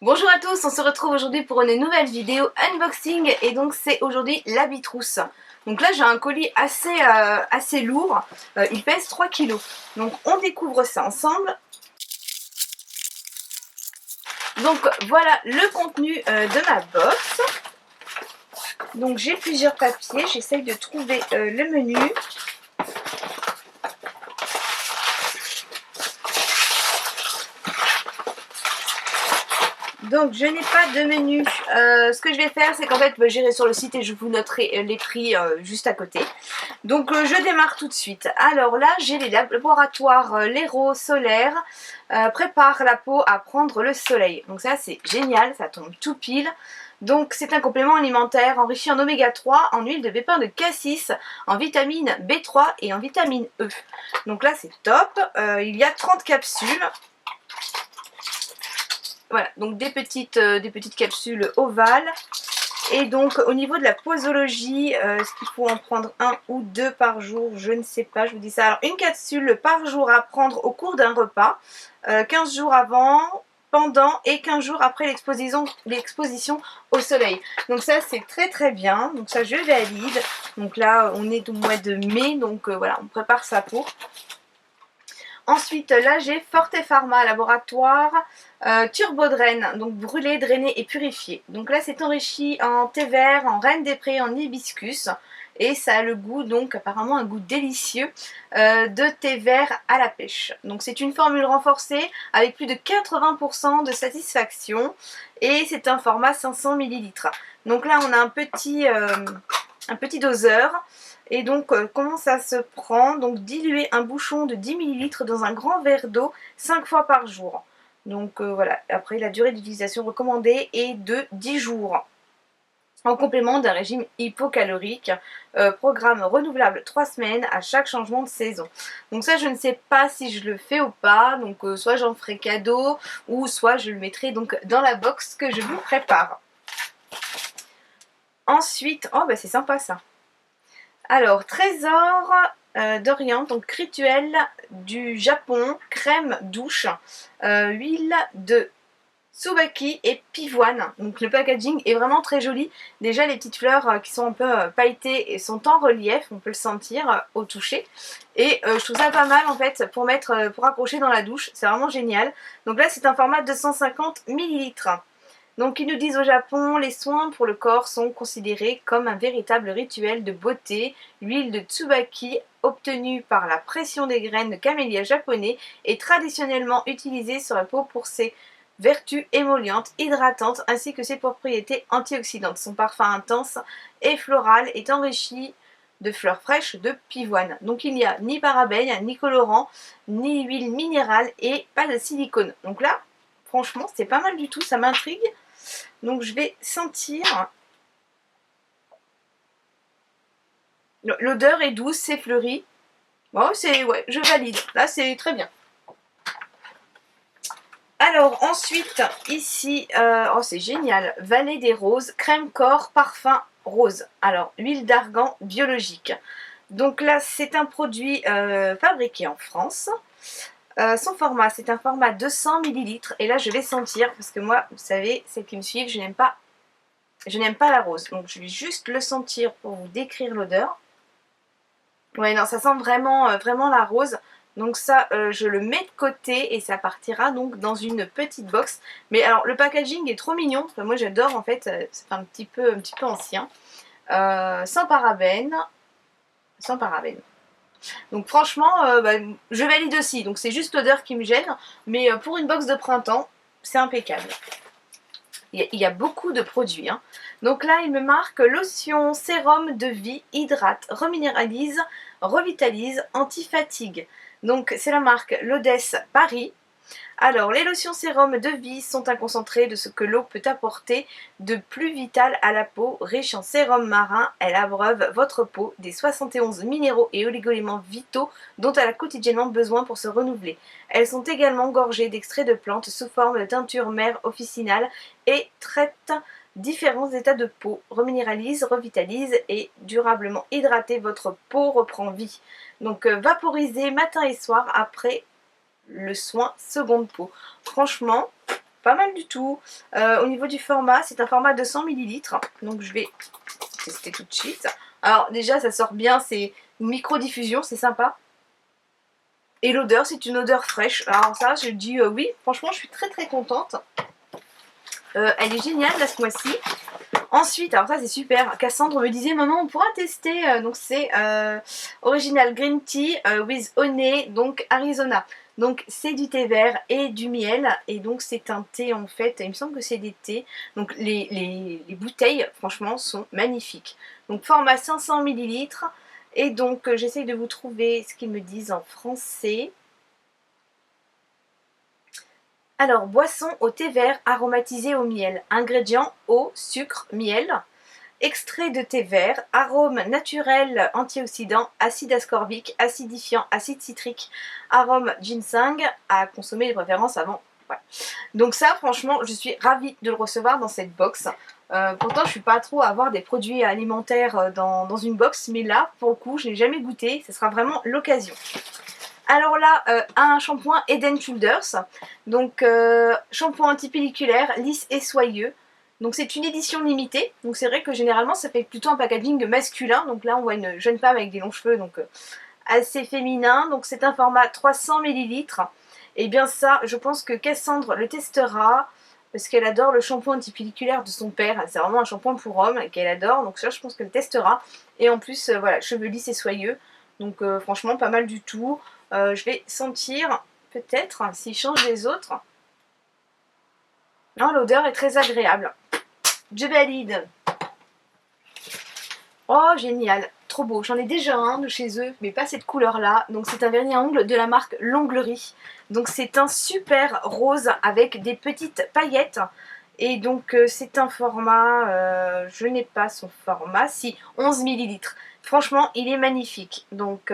Bonjour à tous, on se retrouve aujourd'hui pour une nouvelle vidéo unboxing et donc c'est aujourd'hui l'habit trousse. Donc là j'ai un colis assez lourd, il pèse 3 kg. Donc on découvre ça ensemble. Donc voilà le contenu de ma box. Donc j'ai plusieurs papiers, j'essaye de trouver le menu. Donc je n'ai pas de menu. Ce que je vais faire, c'est qu'en fait j'irai sur le site et je vous noterai les prix juste à côté. Donc je démarre tout de suite. Alors là j'ai les laboratoires Lero Solaire prépare la peau à prendre le soleil. Donc ça c'est génial, ça tombe tout pile. Donc c'est un complément alimentaire enrichi en oméga 3, en huile de pépin de cassis, en vitamine B3 et en vitamine E. Donc là c'est top. Il y a 30 capsules. Voilà, donc des petites capsules ovales. Et donc au niveau de la posologie, est-ce qu'il faut en prendre un ou deux par jour? Je ne sais pas, je vous dis ça. Alors une capsule par jour à prendre au cours d'un repas, 15 jours avant, pendant et 15 jours après l'exposition au soleil. Donc ça c'est très très bien, donc ça je valide. Donc là on est au mois de mai, donc voilà, on prépare sa peau. Ensuite, là j'ai Forte Pharma Laboratoire Turbodraine, donc brûlé, drainé et purifié. Donc là c'est enrichi en thé vert, en reine des prés, en hibiscus. Et ça a le goût, donc apparemment un goût délicieux de thé vert à la pêche. Donc c'est une formule renforcée avec plus de 80% de satisfaction. Et c'est un format 500 ml. Donc là on a un petit doseur. Et donc comment ça se prend? Donc diluer un bouchon de 10 ml dans un grand verre d'eau 5 fois par jour. Donc voilà, après la durée d'utilisation recommandée est de 10 jours. En complément d'un régime hypocalorique, programme renouvelable 3 semaines à chaque changement de saison. Donc ça je ne sais pas si je le fais ou pas, donc soit j'en ferai cadeau ou soit je le mettrai donc dans la box que je vous prépare. Ensuite, oh bah c'est sympa ça. Alors, trésor d'Orient, donc rituel du Japon, crème douche, huile de tsubaki et pivoine. Donc le packaging est vraiment très joli. Déjà les petites fleurs qui sont un peu pailletées et sont en relief, on peut le sentir au toucher. Et je trouve ça pas mal en fait pour mettre, pour accrocher dans la douche, c'est vraiment génial. Donc là c'est un format de 250 ml. Donc ils nous disent au Japon, les soins pour le corps sont considérés comme un véritable rituel de beauté. L'huile de tsubaki obtenue par la pression des graines de camélia japonais est traditionnellement utilisée sur la peau pour ses vertus émollientes, hydratantes ainsi que ses propriétés antioxydantes. Son parfum intense et floral est enrichi de fleurs fraîches de pivoine. Donc il n'y a ni parabènes, ni colorants, ni huile minérale et pas de silicone. Donc là, franchement, c'est pas mal du tout, ça m'intrigue. Donc je vais sentir. L'odeur est douce, c'est fleuri. Bon, ouais, je valide. Là, c'est très bien. Alors ensuite, ici, oh c'est génial, Vallée des Roses, crème corps, parfum rose. Alors, huile d'argan biologique. Donc là, c'est un produit fabriqué en France. Son format, c'est un format 200 ml. Et là, je vais sentir, parce que moi, vous savez, celles qui me suivent, je n'aime pas la rose. Donc, je vais juste le sentir pour vous décrire l'odeur. Ouais, non, ça sent vraiment, vraiment la rose. Donc ça, je le mets de côté et ça partira donc dans une petite box. Mais alors, le packaging est trop mignon. Enfin, moi, j'adore, en fait. C'est un petit peu ancien. Sans parabènes. Sans parabènes. Donc franchement, je valide aussi. Donc c'est juste l'odeur qui me gêne. Mais pour une box de printemps, c'est impeccable. Il y a beaucoup de produits. Hein. Donc là, il me marque lotion, sérum de vie, hydrate, reminéralise, revitalise, anti-fatigue. Donc c'est la marque Lodès Paris. Alors, les lotions sérum de vie sont un concentré de ce que l'eau peut apporter de plus vital à la peau. Riche en sérum marin, elle abreuve votre peau des 71 minéraux et oligo-éléments vitaux dont elle a quotidiennement besoin pour se renouveler. Elles sont également gorgées d'extraits de plantes sous forme de teinture mère officinale et traitent différents états de peau, reminéralise, revitalise et durablement hydraté, votre peau reprend vie. Donc vaporisez matin et soir après le soin seconde peau. Franchement, pas mal du tout. Au niveau du format, c'est un format de 100 ml. Donc je vais tester tout de suite. Alors déjà, ça sort bien, c'est une micro-diffusion, c'est sympa. Et l'odeur, c'est une odeur fraîche. Alors ça, je dis oui, franchement, je suis très très contente. Elle est géniale là ce mois-ci. Ensuite, alors ça c'est super, Cassandre me disait maman on pourra tester, donc c'est Original Green Tea with Honey, donc Arizona. Donc c'est du thé vert et du miel, et donc c'est un thé en fait, il me semble que c'est des thés. Donc les bouteilles franchement sont magnifiques. Donc format 500 ml, et donc j'essaye de vous trouver ce qu'ils me disent en français. Alors, boisson au thé vert aromatisé au miel. Ingrédients, eau, sucre, miel. Extrait de thé vert, arôme naturel antioxydant, acide ascorbique, acidifiant, acide citrique, arôme ginseng, à consommer de préférence avant. Ouais. Donc ça, franchement, je suis ravie de le recevoir dans cette box. Pourtant, je ne suis pas trop à avoir des produits alimentaires dans une box, mais là, pour le coup, je n'ai jamais goûté. Ce sera vraiment l'occasion. Alors là, un shampoing Head & Shoulders, donc shampoing antipelliculaire, lisse et soyeux. Donc c'est une édition limitée, donc c'est vrai que généralement ça fait plutôt un packaging masculin. Donc là on voit une jeune femme avec des longs cheveux, donc assez féminin. Donc c'est un format 300 ml. Et bien ça, je pense que Cassandre le testera, parce qu'elle adore le shampoing antipelliculaire de son père. C'est vraiment un shampoing pour homme qu'elle adore, donc ça je pense qu'elle testera. Et en plus, voilà, cheveux lisses et soyeux, donc franchement pas mal du tout. Je vais sentir peut-être s'il change les autres. Non, l'odeur est très agréable. Je valide. Oh, génial. Trop beau. J'en ai déjà un de chez eux, mais pas cette couleur-là. Donc c'est un vernis à ongles de la marque L'Onglerie. Donc c'est un super rose avec des petites paillettes. Et donc c'est un format, je n'ai pas son format, si, 11 ml. Franchement, il est magnifique. Donc,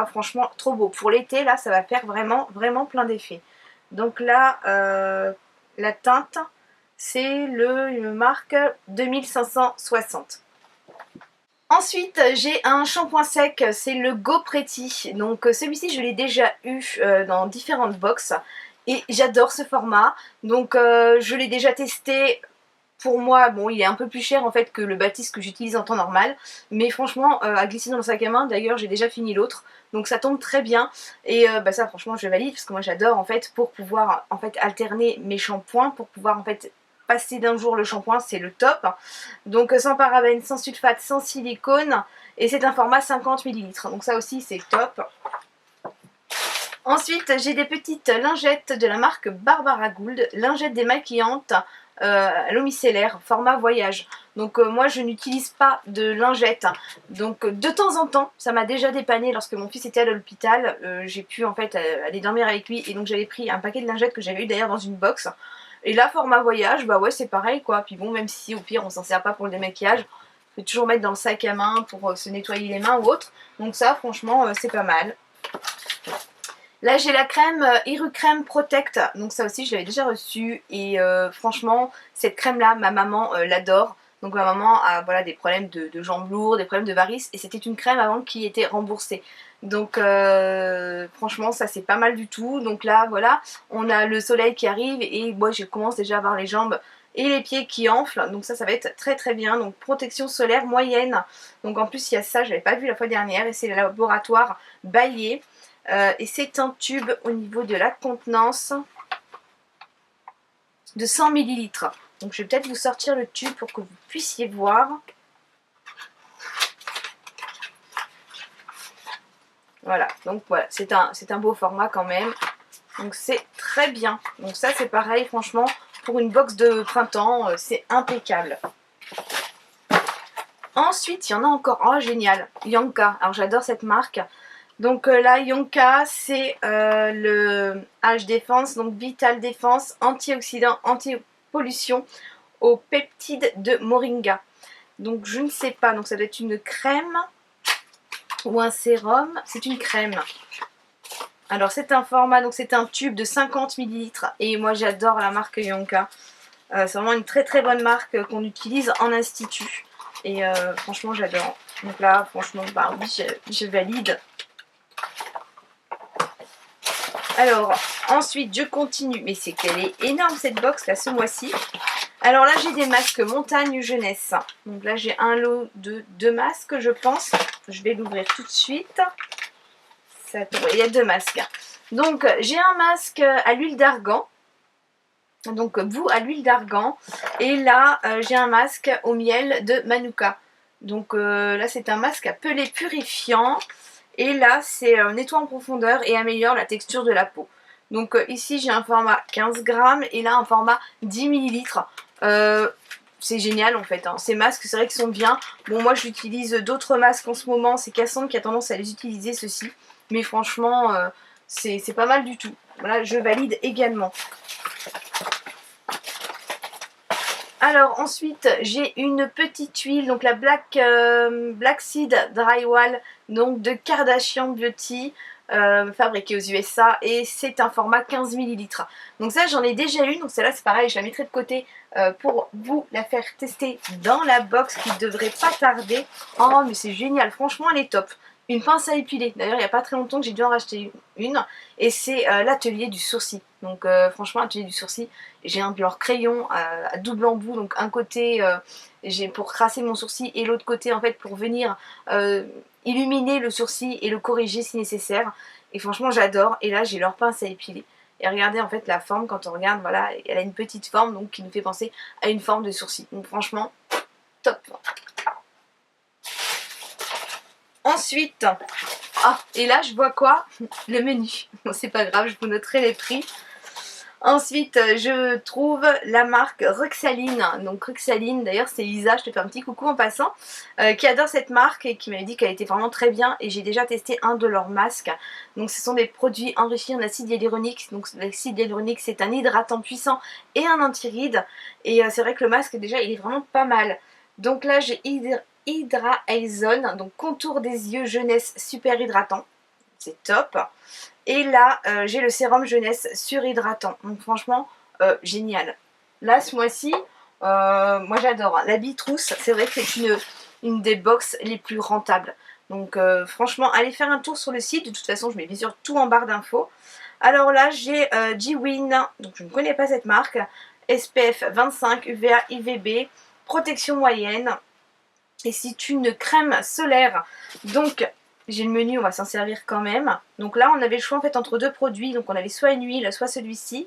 franchement, trop beau. Pour l'été, là, ça va faire vraiment, vraiment plein d'effets. Donc là, la teinte, c'est une marque 2560. Ensuite, j'ai un shampoing sec, c'est le Go Pretty. Donc celui-ci, je l'ai déjà eu dans différentes boxes. Et j'adore ce format. Donc je l'ai déjà testé. Pour moi, bon, il est un peu plus cher en fait que le Batiste que j'utilise en temps normal, mais franchement, à glisser dans le sac à main, d'ailleurs j'ai déjà fini l'autre, donc ça tombe très bien, et ça franchement je valide, parce que moi j'adore en fait, pour pouvoir en fait alterner mes shampoings, pour pouvoir en fait passer d'un jour le shampoing, c'est le top. Donc sans parabènes, sans sulfate, sans silicone, et c'est un format 50 ml, donc ça aussi c'est top. Ensuite, j'ai des petites lingettes de la marque Barbara Gould, lingettes démaquillantes à l'eau micellaire, format voyage. Donc moi je n'utilise pas de lingettes, donc de temps en temps, ça m'a déjà dépanné lorsque mon fils était à l'hôpital, j'ai pu en fait aller dormir avec lui, et donc j'avais pris un paquet de lingettes que j'avais eu d'ailleurs dans une box. Et là, format voyage, bah ouais, c'est pareil quoi. Puis bon, même si au pire on s'en sert pas pour le démaquillage, on peut toujours mettre dans le sac à main pour se nettoyer les mains ou autre. Donc ça, franchement, c'est pas mal. Là j'ai la crème Irucrème Protect, donc ça aussi je l'avais déjà reçue, et franchement cette crème là ma maman l'adore. Donc ma maman a voilà, des problèmes de jambes lourdes, des problèmes de varices, et c'était une crème avant qui était remboursée. Donc franchement ça c'est pas mal du tout. Donc là voilà, on a le soleil qui arrive et moi je commence déjà à avoir les jambes et les pieds qui enflent, donc ça va être très très bien. Donc protection solaire moyenne, donc en plus il y a ça, je l'avais pas vu la fois dernière, et c'est le laboratoire Baillier. Et c'est un tube au niveau de la contenance de 100 ml. Donc je vais peut-être vous sortir le tube pour que vous puissiez voir. Voilà, donc voilà, c'est un beau format quand même. Donc c'est très bien. Donc ça c'est pareil, franchement, pour une box de printemps, c'est impeccable. Ensuite, il y en a encore. Oh génial, Yonka. Alors j'adore cette marque. Donc là, Yonka, c'est le H Défense, donc Vital Défense, antioxydant, anti-pollution aux peptides de moringa. Donc je ne sais pas, donc ça doit être une crème ou un sérum. C'est une crème. Alors c'est un format, donc c'est un tube de 50 ml, et moi j'adore la marque Yonka. C'est vraiment une très très bonne marque qu'on utilise en institut. Et franchement j'adore. Donc là franchement bah oui je valide. Alors ensuite je continue. Mais c'est qu'elle est énorme cette box là ce mois-ci. Alors là j'ai des masques montagne jeunesse. Donc là j'ai un lot de 2 masques je pense. Je vais l'ouvrir tout de suite. Il y a 2 masques. Donc j'ai un masque à l'huile d'argan. Donc boue à l'huile d'argan. Et là j'ai un masque au miel de Manuka. Donc là c'est un masque à pelé purifiant. Et là c'est nettoie en profondeur et améliore la texture de la peau. Donc ici j'ai un format 15 grammes et là un format 10 millilitres. C'est génial en fait, hein. Ces masques c'est vrai qu'ils sont bien. Bon moi j'utilise d'autres masques en ce moment. C'est Cassandre qui a tendance à les utiliser ceux-ci. Mais franchement c'est pas mal du tout. Voilà, je valide également. Alors ensuite j'ai une petite huile, donc la Black Seed Drywall, donc de Kardashian Beauty, fabriquée aux USA, et c'est un format 15 millilitres. Donc ça j'en ai déjà une, donc celle-là c'est pareil, je la mettrai de côté pour vous la faire tester dans la box qui devrait pas tarder. Oh mais c'est génial, franchement elle est top. Une pince à épiler, d'ailleurs il n'y a pas très longtemps que j'ai dû en racheter une, et c'est l'atelier du sourcil. Donc franchement l'atelier du sourcil, j'ai un de leurs crayons à double embout, donc un côté j'ai pour tracer mon sourcil et l'autre côté en fait pour venir illuminer le sourcil et le corriger si nécessaire. Et franchement j'adore, et là j'ai leur pince à épiler. Et regardez en fait la forme, quand on regarde, voilà, elle a une petite forme donc qui nous fait penser à une forme de sourcil. Donc franchement, top. Ensuite, ah, et là je vois quoi? Le menu. Bon, c'est pas grave, je vous noterai les prix. Ensuite, je trouve la marque Ruxaline. Donc Ruxaline, d'ailleurs c'est Isa, je te fais un petit coucou en passant, qui adore cette marque et qui m'avait dit qu'elle était vraiment très bien. Et j'ai déjà testé un de leurs masques. Donc ce sont des produits enrichis en acide hyaluronique. Donc l'acide hyaluronique c'est un hydratant puissant et un anti-rides. Et c'est vrai que le masque déjà il est vraiment pas mal. Donc là j'ai Hydra Zone, donc contour des yeux jeunesse super hydratant. C'est top. Et là, j'ai le sérum jeunesse surhydratant. Donc franchement, génial. Là, ce mois-ci, moi j'adore. La Bitrousse, c'est vrai que c'est une des box les plus rentables. Donc franchement, allez faire un tour sur le site. De toute façon, je mets bien sûr tout en barre d'infos. Alors là, j'ai G-Win. Donc je ne connais pas cette marque. SPF 25, UVA, IVB, protection moyenne. Et c'est une crème solaire. Donc j'ai le menu, on va s'en servir quand même. Donc là on avait le choix en fait entre 2 produits. Donc on avait soit une huile, soit celui-ci.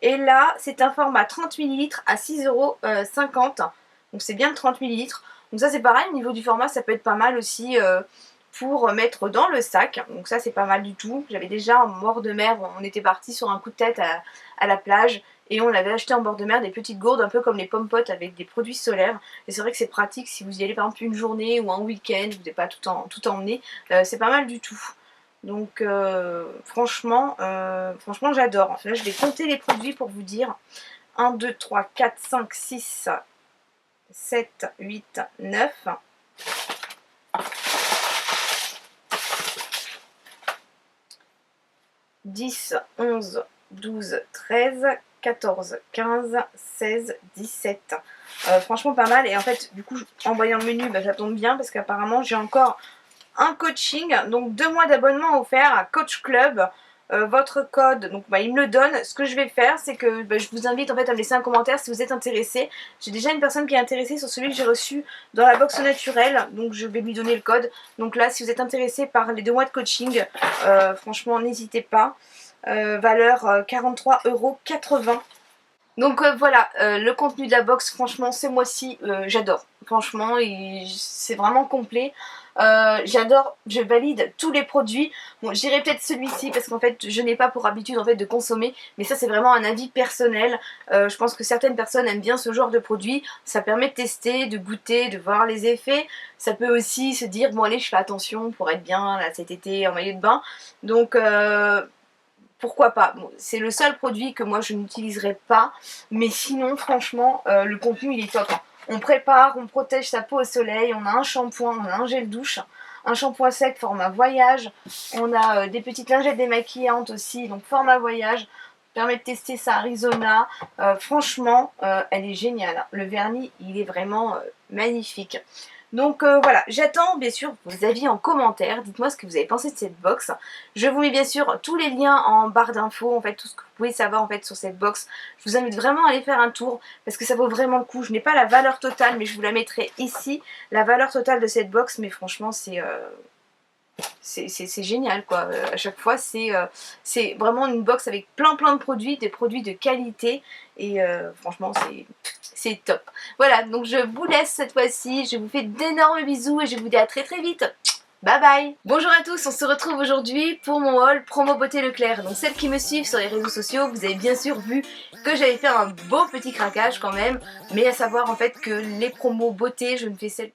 Et là c'est un format 30 ml à 6,50 €. Donc c'est bien le 30 ml. Donc ça c'est pareil, au niveau du format ça peut être pas mal aussi pour mettre dans le sac. Donc ça c'est pas mal du tout. J'avais déjà en bord de mer, on était parti sur un coup de tête à la plage. Et on avait acheté en bord de mer des petites gourdes un peu comme les pommes-potes avec des produits solaires. Et c'est vrai que c'est pratique si vous y allez par exemple une journée ou un week-end, vous n'avez pas tout emmené. C'est pas mal du tout. Donc franchement j'adore. Là je vais compter les produits pour vous dire. 1, 2, 3, 4, 5, 6, 7, 8, 9. 10, 11, 12, 13, 14, 15, 16, 17. Franchement pas mal. Et en fait du coup en voyant le menu ça tombe bien parce qu'apparemment j'ai encore un coaching. Donc 2 mois d'abonnement offert à Coach Club. Votre code, donc il me le donne. Ce que je vais faire c'est que je vous invite en fait à me laisser un commentaire si vous êtes intéressé. J'ai déjà une personne qui est intéressée sur celui que j'ai reçu dans la box naturelle, donc je vais lui donner le code. Donc là si vous êtes intéressé par les 2 mois de coaching, franchement n'hésitez pas. Valeur 43,80 €. Donc voilà, le contenu de la box, franchement, ce mois-ci, j'adore. Franchement, c'est vraiment complet. J'adore, je valide tous les produits. Bon, j'irai peut-être celui-ci parce qu'en fait, je n'ai pas pour habitude en fait de consommer. Mais ça, c'est vraiment un avis personnel. Je pense que certaines personnes aiment bien ce genre de produit. Ça permet de tester, de goûter, de voir les effets. Ça peut aussi se dire, bon allez, je fais attention pour être bien là, cet été en maillot de bain. Donc pourquoi pas. Bon, c'est le seul produit que moi je n'utiliserai pas, mais sinon franchement le contenu il est top. On prépare, on protège sa peau au soleil, on a un shampoing, on a un gel douche, un shampoing sec format voyage, on a des petites lingettes démaquillantes aussi, donc format voyage. permet de tester sa Arizona. Franchement, elle est géniale. Le vernis, il est vraiment magnifique. Donc voilà, j'attends bien sûr vos avis en commentaire. Dites-moi ce que vous avez pensé de cette box. Je vous mets bien sûr tous les liens en barre d'infos, en fait tout ce que vous pouvez savoir en fait sur cette box. Je vous invite vraiment à aller faire un tour parce que ça vaut vraiment le coup. Je n'ai pas la valeur totale, mais je vous la mettrai ici, la valeur totale de cette box. Mais franchement, c'est génial quoi. À chaque fois c'est vraiment une box avec plein de produits, des produits de qualité et franchement c'est top. Voilà, donc je vous laisse cette fois-ci, je vous fais d'énormes bisous et je vous dis à très vite. Bye bye. Bonjour à tous, on se retrouve aujourd'hui pour mon haul promo beauté Leclerc. Donc celles qui me suivent sur les réseaux sociaux, vous avez bien sûr vu que j'allais faire un beau petit craquage quand même, mais à savoir en fait que les promos beauté, je ne fais celles